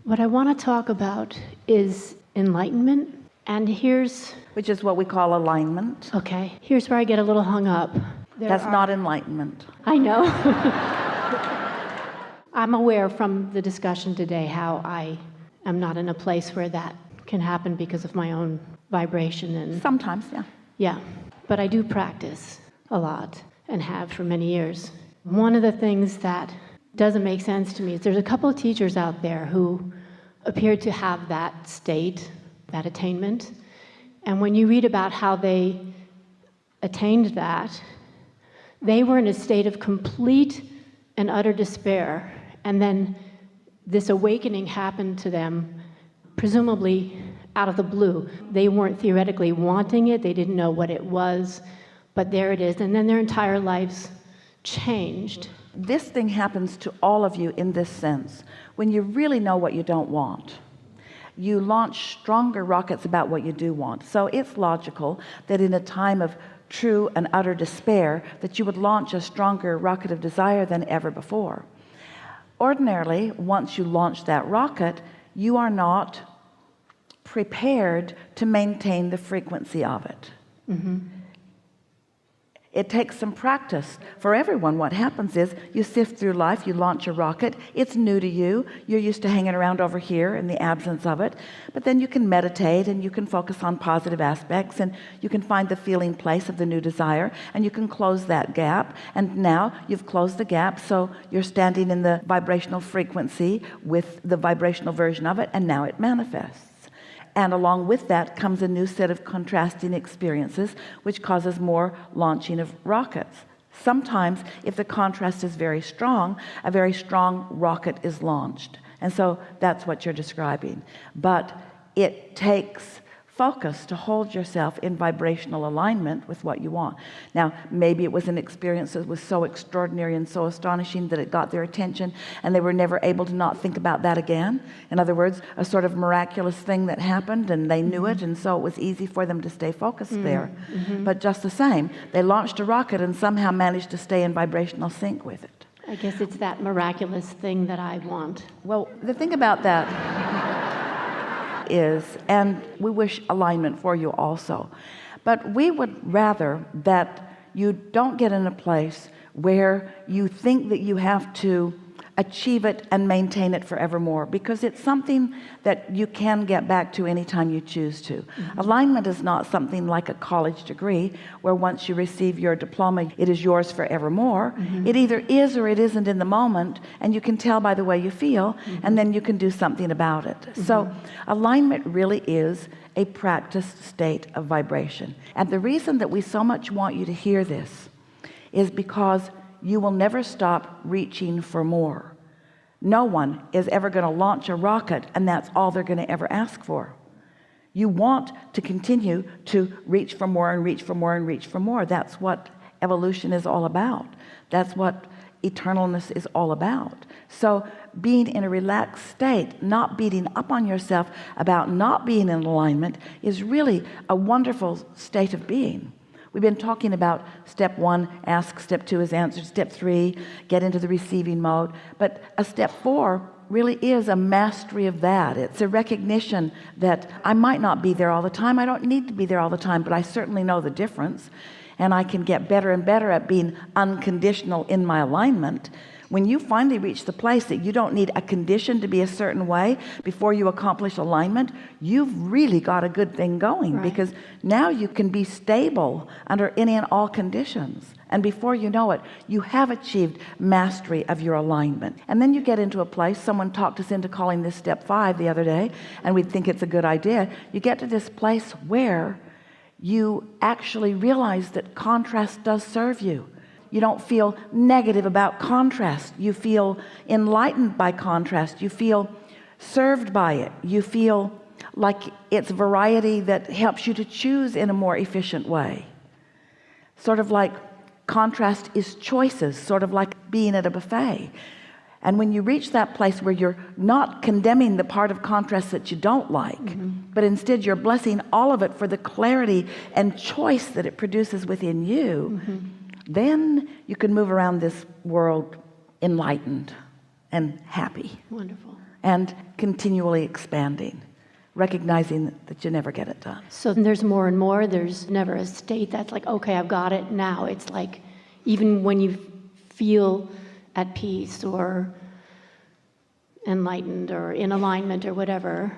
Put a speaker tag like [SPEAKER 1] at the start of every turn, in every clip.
[SPEAKER 1] What I want to talk about is enlightenment, and
[SPEAKER 2] which is what we call alignment.
[SPEAKER 1] Okay, here's where I get a little hung up.
[SPEAKER 2] That's not enlightenment.
[SPEAKER 1] I know. I'm aware from the discussion today how I am not in a place where that can happen because of my own vibration and
[SPEAKER 2] sometimes, yeah.
[SPEAKER 1] Yeah, but I do practice a lot and have for many years. One of the things that doesn't make sense to me is there's a couple of teachers out there who appear to have that state, that attainment. And when you read about how they attained that, they were in a state of complete and utter despair. And then this awakening happened to them, presumably out of the blue. They weren't theoretically wanting it. They didn't know what it was, but there it is. And then their entire lives changed.
[SPEAKER 2] This thing happens to all of you in this sense. When you really know what you don't want, you launch stronger rockets about what you do want. So it's logical that in a time of true and utter despair that you would launch a stronger rocket of desire than ever before. Ordinarily, once you launch that rocket, you are not prepared to maintain the frequency of it. Mm-hmm. It takes some practice for everyone. What happens is you sift through life, you launch a rocket, it's new to you, you're used to hanging around over here in the absence of it, but then you can meditate and you can focus on positive aspects and you can find the feeling place of the new desire and you can close that gap, and now you've closed the gap, so you're standing in the vibrational frequency with the vibrational version of it, and now it manifests. And along with that comes a new set of contrasting experiences, which causes more launching of rockets. Sometimes, if the contrast is very strong, a very strong rocket is launched. And so that's what you're describing. But it takes focus to hold yourself in vibrational alignment with what you want. Now, maybe it was an experience that was so extraordinary and so astonishing that it got their attention and they were never able to not think about that again. In other words, a sort of miraculous thing that happened and they knew it, and so it was easy for them to stay focused there. Mm-hmm. But just the same, they launched a rocket and somehow managed to stay in vibrational sync with it.
[SPEAKER 1] I guess it's that miraculous thing that I want.
[SPEAKER 2] Well, the thing about that is, and we wish alignment for you also, but we would rather that you don't get in a place where you think that you have to achieve it and maintain it forevermore, because it's something that you can get back to anytime you choose to. Mm-hmm. Alignment is not something like a college degree where once you receive your diploma it is yours forevermore. Mm-hmm. It either is or it isn't in the moment, and you can tell by the way you feel. Mm-hmm. And then you can do something about it. Mm-hmm. So alignment really is a practiced state of vibration, and the reason that we so much want you to hear this is because you will never stop reaching for more. No one is ever going to launch a rocket and that's all they're going to ever ask for. You want to continue to reach for more and reach for more and reach for more. That's what evolution is all about. That's what eternalness is all about. So being in a relaxed state, not beating up on yourself about not being in alignment, is really a wonderful state of being. We've been talking about step 1, ask, step 2 is answered, step 3, get into the receiving mode. But a step 4 really is a mastery of that. It's a recognition that I might not be there all the time. I don't need to be there all the time, but I certainly know the difference. And I can get better and better at being unconditional in my alignment. When you finally reach the place that you don't need a condition to be a certain way before you accomplish alignment, you've really got a good thing going. Right. Because now you can be stable under any and all conditions, and before you know it, you have achieved mastery of your alignment. And then you get into a place, someone talked us into calling this step 5 the other day, and we think it's a good idea. You get to this place where you actually realize that contrast does serve you. You don't feel negative about contrast. You feel enlightened by contrast. You feel served by it. You feel like it's variety that helps you to choose in a more efficient way. Sort of like contrast is choices, sort of like being at a buffet. And when you reach that place where you're not condemning the part of contrast that you don't like, but instead you're blessing all of it for the clarity and choice that it produces within you, then you can move around this world enlightened and happy.
[SPEAKER 1] Wonderful.
[SPEAKER 2] and continually expanding, recognizing that you never get it done.
[SPEAKER 1] So there's more and more. There's never a state that's like, okay, I've got it now. It's like, even when you feel at peace or enlightened or in alignment or whatever,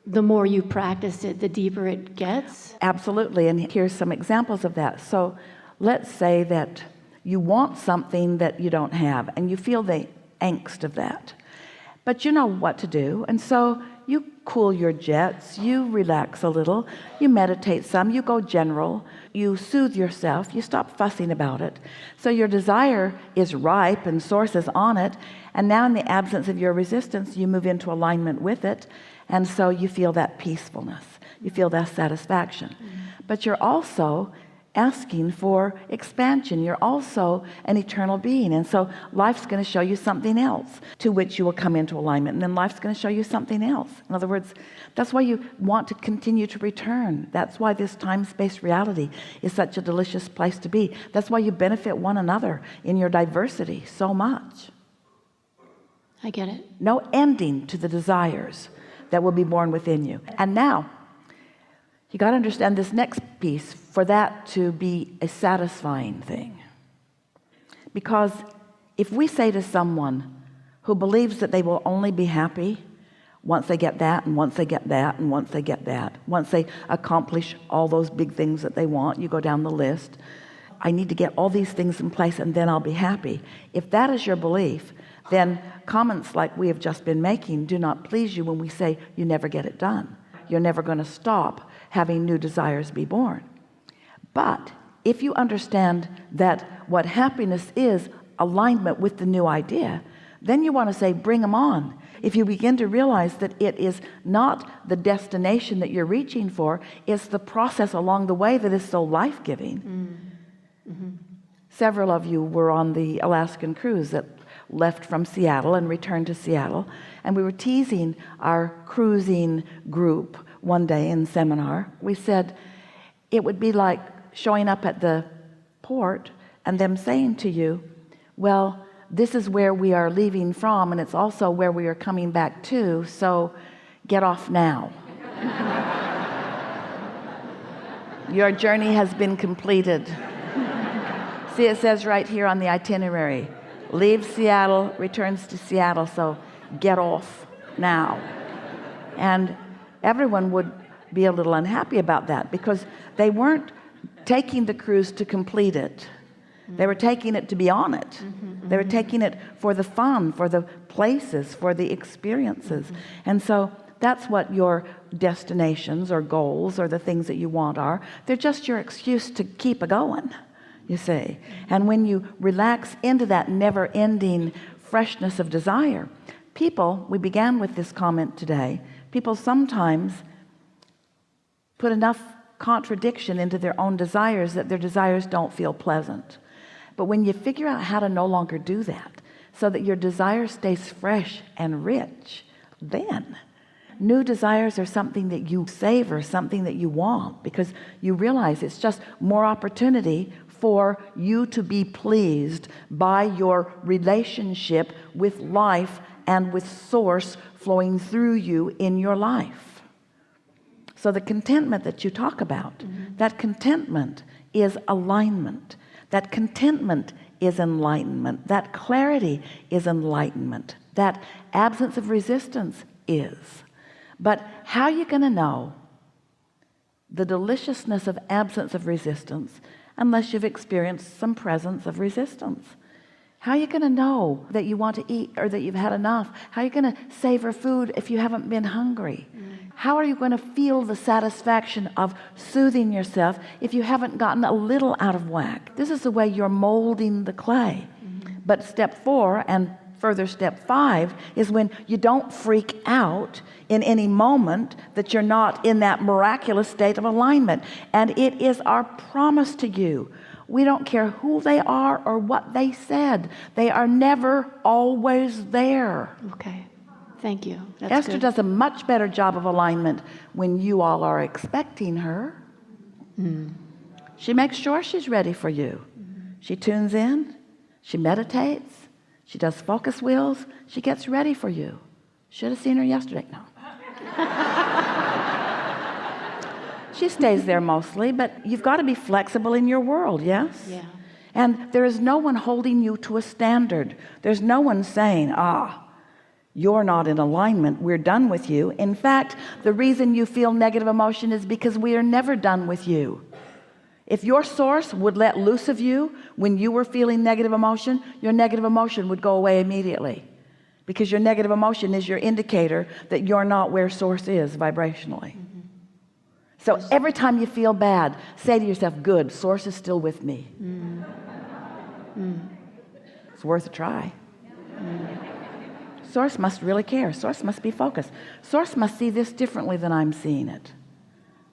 [SPEAKER 1] the more you practice it, the deeper it gets.
[SPEAKER 2] Absolutely. And here's some examples of that. So let's say that you want something that you don't have and you feel the angst of that, but you know what to do. And so you cool your jets, you relax a little, you meditate some, you go general, you soothe yourself, you stop fussing about it. So your desire is ripe and source is on it. And now in the absence of your resistance, you move into alignment with it. And so you feel that peacefulness, you feel that satisfaction. But you're also asking for expansion. You're also an eternal being. And so life's going to show you something else to which you will come into alignment. And then life's going to show you something else. In other words, that's why you want to continue to return. That's why this time-space reality is such a delicious place to be. That's why you benefit one another in your diversity so much.
[SPEAKER 1] I get it.
[SPEAKER 2] No ending to the desires that will be born within you. And now you got to understand this next piece for that to be a satisfying thing. Because if we say to someone who believes that they will only be happy once they get that, and once they get that, and once they get that, once they accomplish all those big things that they want, you go down the list, I need to get all these things in place and then I'll be happy. If that is your belief, then comments like we have just been making do not please you when we say you never get it done. You're never going to stop having new desires be born. But if you understand that what happiness is alignment with the new idea, then you want to say bring them on. If you begin to realize that it is not the destination that you're reaching for, it's the process along the way that is so life-giving. Several of you were on the Alaskan cruise that left from Seattle and returned to Seattle, and we were teasing our cruising group one day in seminar. We said it would be like showing up at the port and them saying to you, well, this is where we are leaving from, and it's also where we are coming back to, so get off now. Your journey has been completed. See, it says right here on the itinerary, leaves Seattle, returns to Seattle, so get off now. And everyone would be a little unhappy about that because they weren't taking the cruise to complete it. They were taking it to be on it. They were taking it for the fun, for the places, for the experiences. And so that's what your destinations or goals or the things that you want are. They're just your excuse to keep going, you see. And when you relax into that never-ending freshness of desire, people, we began with this comment today, people sometimes put enough contradiction into their own desires that their desires don't feel pleasant. But when you figure out how to no longer do that so that your desire stays fresh and rich, then new desires are something that you savor, something that you want, because you realize it's just more opportunity for you to be pleased by your relationship with life and with source flowing through you in your life. So the contentment that you talk about, that contentment is alignment. That contentment is enlightenment. That clarity is enlightenment. That absence of resistance is. But how are you going to know the deliciousness of absence of resistance unless you've experienced some presence of resistance? How are you going to know that you want to eat or that you've had enough? How are you going to savor food if you haven't been hungry? How are you going to feel the satisfaction of soothing yourself if you haven't gotten a little out of whack? This is the way you're molding the clay. But step 4 and further step 5 is when you don't freak out in any moment that you're not in that miraculous state of alignment. And it is our promise to you. We don't care who they are or what they said. They are never always there.
[SPEAKER 1] Okay. Thank you. That's
[SPEAKER 2] Esther
[SPEAKER 1] good.
[SPEAKER 2] does a much better job of alignment when you all are expecting her. She makes sure she's ready for you. She tunes in, she meditates, she does focus wheels, she gets ready for you. Should have seen her yesterday. No. She stays there mostly, but you've got to be flexible in your world, yes?
[SPEAKER 1] Yeah.
[SPEAKER 2] And there is no one holding you to a standard. There's no one saying, you're not in alignment, we're done with you. In fact, the reason you feel negative emotion is because we are never done with you. If your source would let loose of you when you were feeling negative emotion, your negative emotion would go away immediately, because your negative emotion is your indicator that you're not where source is vibrationally. So every time you feel bad, say to yourself, good, source is still with me. It's worth a try. Source must really care. Source must be focused. Source must see this differently than I'm seeing it.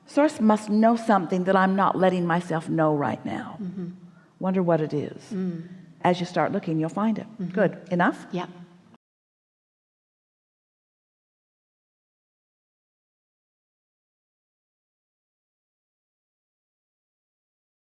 [SPEAKER 2] Source must know something that I'm not letting myself know right now. Wonder what it is. As you start looking, you'll find it. Good. Enough?
[SPEAKER 1] Yeah.